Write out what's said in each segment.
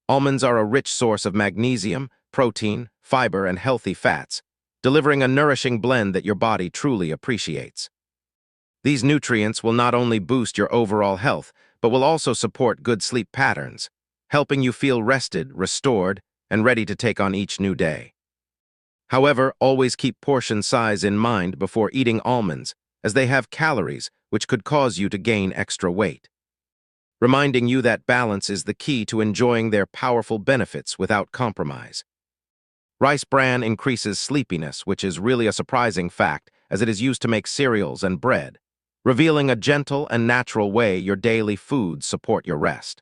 Almonds are a rich source of magnesium, protein, fiber, and healthy fats, delivering a nourishing blend that your body truly appreciates. These nutrients will not only boost your overall health, but will also support good sleep patterns, helping you feel rested, restored, and ready to take on each new day. However, always keep portion size in mind before eating almonds, as they have calories, which could cause you to gain extra weight. Reminding you that balance is the key to enjoying their powerful benefits without compromise. Rice bran increases sleepiness, which is really a surprising fact, as it is used to make cereals and bread, revealing a gentle and natural way your daily foods support your rest.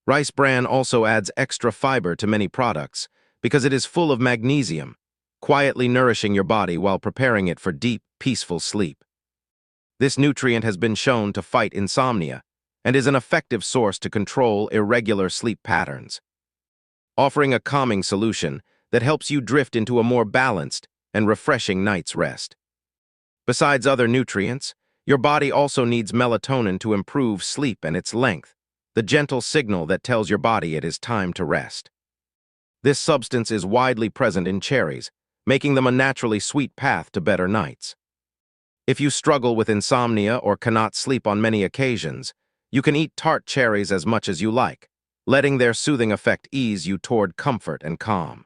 Rice bran also adds extra fiber to many products because it is full of magnesium, quietly nourishing your body while preparing it for deep, peaceful sleep. This nutrient has been shown to fight insomnia and is an effective source to control irregular sleep patterns, offering a calming solution that helps you drift into a more balanced and refreshing night's rest. Besides other nutrients, your body also needs melatonin to improve sleep and its length, the gentle signal that tells your body it is time to rest. This substance is widely present in cherries, making them a naturally sweet path to better nights. If you struggle with insomnia or cannot sleep on many occasions, you can eat tart cherries as much as you like, letting their soothing effect ease you toward comfort and calm.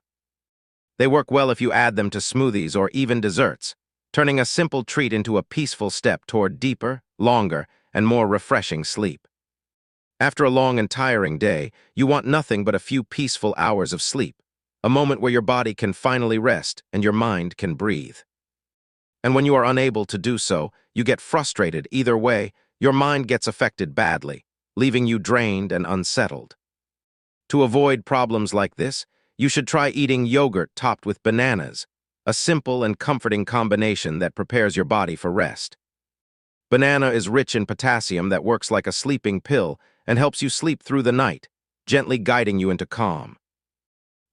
They work well if you add them to smoothies or even desserts, turning a simple treat into a peaceful step toward deeper, longer, and more refreshing sleep. After a long and tiring day, you want nothing but a few peaceful hours of sleep, a moment where your body can finally rest and your mind can breathe. And when you are unable to do so, you get frustrated. Either way, your mind gets affected badly, leaving you drained and unsettled. To avoid problems like this, you should try eating yogurt topped with bananas, a simple and comforting combination that prepares your body for rest. Banana is rich in potassium that works like a sleeping pill and helps you sleep through the night, gently guiding you into calm.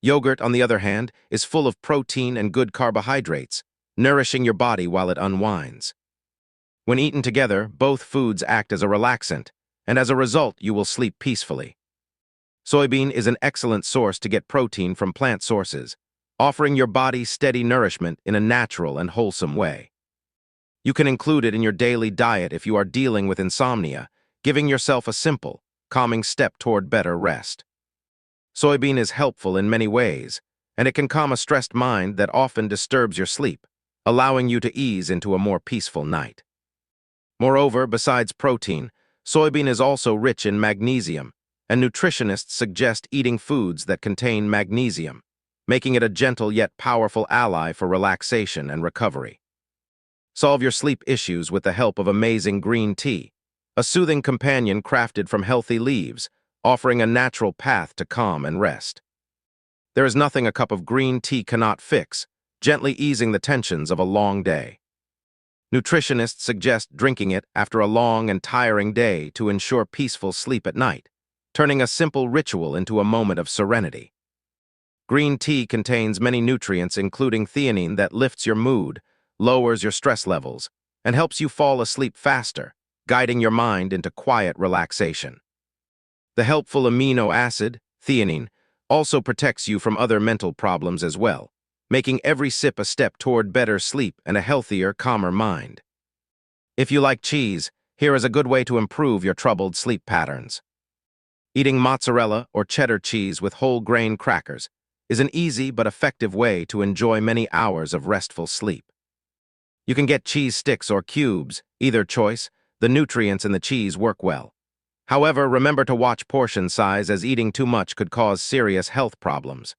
Yogurt, on the other hand, is full of protein and good carbohydrates, nourishing your body while it unwinds. When eaten together, both foods act as a relaxant, and as a result, you will sleep peacefully. Soybean is an excellent source to get protein from plant sources, offering your body steady nourishment in a natural and wholesome way. You can include it in your daily diet if you are dealing with insomnia, giving yourself a simple, calming step toward better rest. Soybean is helpful in many ways, and it can calm a stressed mind that often disturbs your sleep, allowing you to ease into a more peaceful night. Moreover, besides protein, soybean is also rich in magnesium, and nutritionists suggest eating foods that contain magnesium, making it a gentle yet powerful ally for relaxation and recovery. Solve your sleep issues with the help of amazing green tea, a soothing companion crafted from healthy leaves, offering a natural path to calm and rest. There is nothing a cup of green tea cannot fix, gently easing the tensions of a long day. Nutritionists suggest drinking it after a long and tiring day to ensure peaceful sleep at night, turning a simple ritual into a moment of serenity. Green tea contains many nutrients including theanine that lifts your mood, lowers your stress levels, and helps you fall asleep faster, guiding your mind into quiet relaxation. The helpful amino acid, theanine, also protects you from other mental problems as well, making every sip a step toward better sleep and a healthier, calmer mind. If you like cheese, here is a good way to improve your troubled sleep patterns. Eating mozzarella or cheddar cheese with whole grain crackers is an easy but effective way to enjoy many hours of restful sleep. You can get cheese sticks or cubes, either choice. The nutrients in the cheese work well. However, remember to watch portion size, as eating too much could cause serious health problems.